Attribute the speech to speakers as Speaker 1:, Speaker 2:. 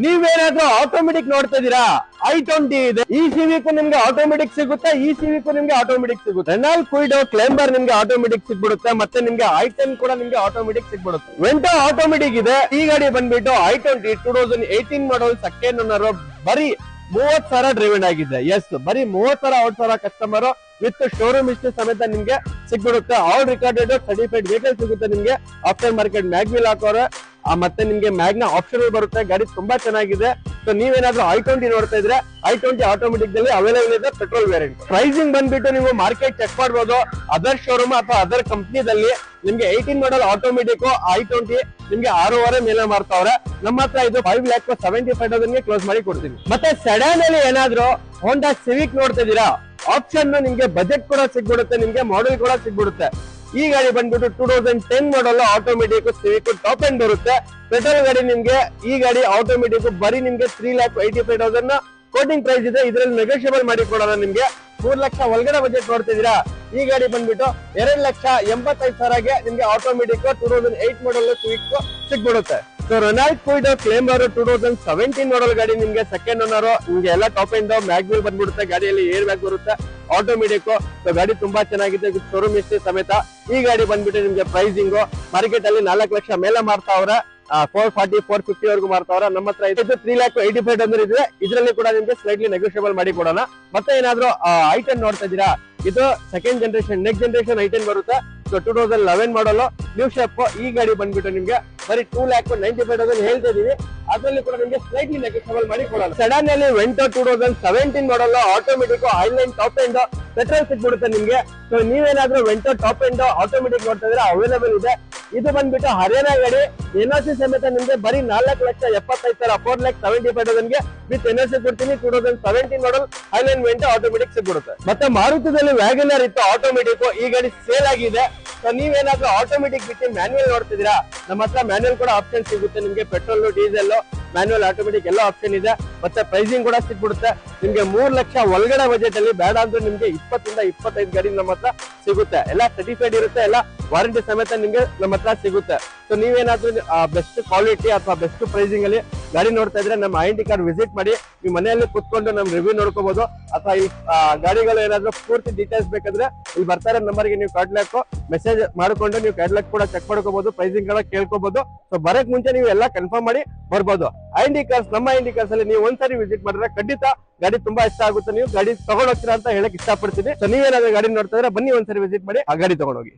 Speaker 1: ನೀವೇನಾದ್ರೂ ಆಟೋಮೆಟಿಕ್ ನೋಡ್ತಾ ಇದೀರಾ, i20 ಇದೆ. ಈ ಸಿವಿಕ್ ನಿಮ್ಗೆ ಆಟೋಮೆಟಿಕ್ ಸಿಗುತ್ತೆ, ಈ ಸಿವಿಕ್ ನಿಮ್ಗೆ ಆಟೋಮೆಟಿಕ್ ಸಿಗುತ್ತೆ. ರೆನಾಲ್ಟ್ ಕ್ವಿಡ್ ಕ್ಲೈಂಬರ್ ನಿಮ್ಗೆ ಆಟೋಮೆಟಿಕ್ ಸಿಗ್ಬಿಡುತ್ತೆ, ಮತ್ತೆ ನಿಮ್ಗೆ i10 ಕೂಡ ನಿಮ್ಗೆ ಆಟೋಮೆಟಿಕ್ ಸಿಗ್ಬಿಡುತ್ತೆ. ವೆಂಟೋ ಆಟೋಮೆಟಿಕ್ ಇದೆ. ಈ ಗಾಡಿ ಬಂದ್ಬಿಟ್ಟು i20 2018 ಮಾಡಲ್ ಸೆಕೆಂಡ್ ಓನರ್, ಬರೀ 30,000 ಡ್ರೈವನ್ ಆಗಿದೆ. ಎಸ್, ಬರೀ 30,000 ಕಸ್ಟಮರ್ ವಿತ್ ಶೋರೂಮ್ ಹಿಸ್ಟ್ರಿ ಸಮೇತ ನಿಮ್ಗೆ ಸಿಗ್ಬಿಡುತ್ತೆ. ಆಲ್ ರಿಕಾರ್ಡೆಡ್ ಸರ್ಟಿಫೈಡ್ ವೆಹಿಕಲ್ ಸಿಗುತ್ತೆ ನಿಮ್ಗೆ. ಆಫ್ಟರ್ ಮಾರ್ಕೆಟ್ ಮ್ಯಾಗ್ವಿಲ್ ಹಾಕೋರೆ, ಮತ್ತೆ ನಿಮ್ಗೆ ಮ್ಯಾಗ್ನ ಆಪ್ಷನಲ್ ಬರುತ್ತೆ. ಗಾಡಿ ತುಂಬಾ ಚೆನ್ನಾಗಿದೆ. ಸೊ ನೀವೇನಾದ್ರೂ i20 ನೋಡ್ತಾ ಇದ್ರೆ i20 ಆಟೋಮೆಟಿಕ್ ದಲ್ಲಿ ಅವೈಲೇಬಲ್ ಇದೆ, ಪೆಟ್ರೋಲ್ ವೇರಿಯಂಟ್. ಪ್ರೈಸಿಂಗ್ ಬಂದ್ಬಿಟ್ಟು ನೀವು ಮಾರ್ಕೆಟ್ ಚೆಕ್ ಮಾಡ್ಬೋದು. ಅದರ್ ಶೋರೂಮ್ ಅಥವಾ ಅದರ್ ಕಂಪ್ನಿದಲ್ಲಿ ನಿಮ್ಗೆ 18 ಮಾಡಲ್ ಆಟೋಮೆಟಿಕ್ i20 ನಿಮ್ಗೆ 6.5 ಮೇಲೆ ಮಾರ್ತಾವ್ರೆ. ನಮ್ಮ ಹತ್ರ ಇದು 5,75,000 ಕ್ಲೋಸ್ ಮಾಡಿ ಕೊಡ್ತೀನಿ. ಮತ್ತೆ ಸೆಡಾನ್ ಅಲ್ಲಿ ಏನಾದ್ರೂ ಹೋಂಡಾ ಸಿವಿಕ್ ನೋಡ್ತಾ ಇದೀರಾ, ಆಪ್ಷನ್ ನಿಮ್ಗೆ ಬಜೆಟ್ ಕೂಡ ಸಿಗ್ಬಿಡುತ್ತೆ, ನಿಮ್ಗೆ ಮಾಡೆಲ್ ಕೂಡ ಸಿಗ್ಬಿಡುತ್ತೆ. ಈ ಗಾಡಿ ಬಂದ್ಬಿಟ್ಟು 2010 ಮಾಡಲ್ ಆಟೋಮೆಟಿಕ್ ಸಿವಿಕ್ ಟಾಪ್ ಎಂಡ್ ಬರುತ್ತೆ. ಪೆಟ್ರೋಲ್ ಗಾಡಿ ನಿಮ್ಗೆ ಈ ಗಾಡಿ ಆಟೋಮೆಟಿಕ್ ಬರೀ ನಿಮ್ಗೆ 3,85,000 ಕೋಟಿಂಗ್ ಪ್ರೈಸ್ ಇದೆ. ಇದ್ರಲ್ಲಿ ನೆಗೋಷಿಯಬಲ್ ಮಾಡಿ ಕೊಡೋಣ ನಿಮ್ಗೆ. 3 ಲಕ್ಷ ಒಳಗಡೆ ಬಜೆಟ್ ನೋಡ್ತಿದ್ದೀರಾ, ಈ ಗಾಡಿ ಬಂದ್ಬಿಟ್ಟು 2,85,000ಗೆ ನಿಮ್ಗೆ ಆಟೋಮೆಟಿಕ್ 2008 ಮಾಡಲ್ ಸಿವಿಕ್ ಸಿಗ್ಬಿಡುತ್ತೆ. So Renault Kwid climber 2017 model ಗಾಡಿ ನಿಮ್ಗೆ ಸೆಕೆಂಡ್ ಓನರ್, ನಿಮ್ಗೆ ಎಲ್ಲ ಟಾಪ್ ಎಂಡ್ ಮ್ಯಾಗ್ವಿಲ್ ಬಂದ್ಬಿಡುತ್ತೆ. ಗಾಡಿಯಲ್ಲಿ ಏರ್ ಬ್ಯಾಗ್ ಬರುತ್ತೆ, ಆಟೋಮೆಟಿಕ್. ಸೊ ಗಾಡಿ ತುಂಬಾ ಚೆನ್ನಾಗಿದೆ, ಶೋರೂಮ್ ಹಿಸ್ಟ್ರಿ ಸಮೇತ. ಈ ಗಾಡಿ ಬಂದ್ಬಿಟ್ಟು ನಿಮ್ಗೆ ಪ್ರೈಸಿಂಗ್ ಮಾರ್ಕೆಟ್ ಅಲ್ಲಿ 4 ಲಕ್ಷ ಮೇಲೆ ಮಾರ್ತಾವ್ರೆ, 440 450 ವರೆಗೂ ಮಾರ್ತಾವ್ರೆ. ನಮ್ಮ ಹತ್ರ ಇದು 3,85,000 ಇದೆ. ಇದರಲ್ಲಿ ಕೂಡ ನಿಮ್ಗೆ ಸ್ಲೈಟ್ಲಿ ನೆಗೋಷಿಯಬಲ್ ಮಾಡಿ ಕೊಡೋಣ. ಮತ್ತೆ ಏನಾದ್ರು i10 ನೋಡ್ತಾ ಇದೀರಾ, ಇದು second generation, next generation i10 ಬರುತ್ತೆ. ಸೊ 2011 ಮಾಡಲ್ ನ್ಯೂ ಶೇಪ್. ಈ ಗಾಡಿ ಬಂದ್ಬಿಟ್ಟು ನಿಮ್ಗೆ ಬರೀ 2,95,000 ಹೇಳ್ತಾ ಇದೀವಿ. ಅದರಲ್ಲಿ ಕೂಡ ನಿಮ್ಗೆ ಸ್ಲೈಟ್ಲಿ ನೆಗೋಷಿಯಬಲ್ ಮಾಡಿ ಕೊಡೋಣ. ಸಡನ್ ಅಲ್ಲಿ Vento 2017 model automatic highline top end petrol ಸಿಗ್ಬಿಡುತ್ತೆ ನಿಮ್ಗೆ. ಸೊ ನೀವೇನಾದ್ರೂ ವೆಂಟೋ ಟಾಪ್ ಎಂಡ್ ಆಟೋಮೆಟಿಕ್ ನೋಡ್ತಾ ಇದ್ರೆ ಅವೈಲೇಬಲ್ ಇದೆ. ಇದು ಬಂದ್ಬಿಟ್ಟು ಹರಿಯಾಣ ಗಾಡಿ, NOC ಸಮೇತ ನಿಮ್ಗೆ ಬರೀ 4,75,000 4,75,000 ವಿತ್ NOC ಕೊಡ್ತೀನಿ. 2017 ಮಾಡಲ್ ಹೈಲೈನ್ ವೆಂಟೋ ಆಟೋಮೆಟಿಕ್ ಸಿಗ್ಬಿಡುತ್ತೆ. ಮತ್ತೆ ಮಾರುತಿದಲ್ಲಿ ವ್ಯಾಗನರ್ ಇತ್ತು ಆಟೋಮೆಟಿಕ್, ಈ ಗಾಡಿ ಸೇಲ್ ಆಗಿದೆ. ಸೊ ನೀವೇನಾದ್ರೂ ಆಟೋಮೆಟಿಕ್ ಬಿಟ್ಟು ಮ್ಯಾನ್ಯುವಲ್ ನೋಡ್ತಿದ್ದೀರಾ, ನಮ್ಮ ಹತ್ರ ಮ್ಯಾನ್ಯುವಲ್ ಕೂಡ ಆಪ್ಷನ್ ಸಿಗುತ್ತೆ ನಿಮ್ಗೆ. ಪೆಟ್ರೋಲ್, ಡೀಸೆಲ್, ಮ್ಯಾನ್ಯುವಲ್, ಆಟೋಮೆಟಿಕ್ ಎಲ್ಲ ಆಪ್ಷನ್ ಇದೆ. ಮತ್ತೆ ಪ್ರೈಸಿಂಗ್ ಕೂಡ ಸಿಗ್ಬಿಡುತ್ತೆ ನಿಮ್ಗೆ. 3 ಲಕ್ಷ ಒಳಗಡೆ ಬಜೆಟ್ ಅಲ್ಲಿ ಬೇಡ ಅಂದ್ರೆ ನಿಮ್ಗೆ 20 ಇಂದ 25 ಗಾಡಿ ನಮ್ಮ ಹತ್ರ ಸಿಗುತ್ತೆ. ಎಲ್ಲ ಸರ್ಟಿಫೈಡ್ ಇರುತ್ತೆ, ಎಲ್ಲ ವಾರಂಟಿ ಸಮೇತ ನಿಮ್ಗೆ ನಮ್ಮ ಹತ್ರ ಸಿಗುತ್ತೆ. ಸೊ ನೀವೇನಾದ್ರೂ ಬೆಸ್ಟ್ ಕ್ವಾಲಿಟಿ ಅಥವಾ ಬೆಸ್ಟ್ ಪ್ರೈಸಿಂಗ್ ಅಲ್ಲಿ ಗಾಡಿ ನೋಡ್ತಾ ಇದ್ರೆ ನಮ್ಮ IND ಕಾರ್ಡ್ ವಿಸಿಟ್ ಮಾಡಿ. ನೀವು ಮನೆಯಲ್ಲಿ ಕುತ್ಕೊಂಡು ನಮ್ ರಿವ್ಯೂ ನೋಡ್ಕೋಬಹುದು. ಅಥವಾ ಈ ಗಾಡಿಗಳು ಏನಾದ್ರೂ ಪೂರ್ತಿ ಡೀಟೇಲ್ಸ್ ಬೇಕಂದ್ರೆ ಇಲ್ಲಿ ಬರ್ತಾರೆ ನಂಬರ್ಗೆ ನೀವು ಕಾಂಟ್ಯಾಕ್ಟ್ ಮೆಸೇಜ್ ಮಾಡ್ಕೊಂಡು ನೀವು ಕ್ಯಾಟ್ಲಾಗ್ ಕೂಡ ಚೆಕ್ ಮಾಡ್ಕೋಬಹುದು, ಪ್ರೈಸಿಂಗ್ ಕೂಡ ಕೇಳ್ಕೋಬಹುದು. ಸೊ ಬರಕ್ ಮುಂಚೆ ನೀವು ಎಲ್ಲ ಕನ್ಫರ್ಮ್ ಮಾಡಿ ಬರ್ಬೋದು. IND ಕಾರ್ಸ್, ನಮ್ಮ IND ಕಾರ್ಸ್ ಅಲ್ಲಿ ನೀವು ಒಂದ್ಸರಿ ವಿಸಿಟ್ ಮಾಡಿದ್ರೆ ಖಂಡಿತ ಗಾಡಿ ತುಂಬಾ ಇಷ್ಟ ಆಗುತ್ತೆ. ನೀವು ಗಾಡಿ ತಗೊಂಡೋಗ್ತೀರಾ ಅಂತ ಹೇಳಕ್ ಇಷ್ಟಪಡ್ತೀನಿ. ಸೊ ನೀವೇನಾದ್ರೂ ಗಾಡಿ ನೋಡ್ತಾ ಇದ್ರೆ ಬನ್ನಿ ಒಂದ್ಸರಿ ವಿಸಿಟ್ ಮಾಡಿ ಆ ಗಾಡಿ ತಗೊಂಡೋಗಿ.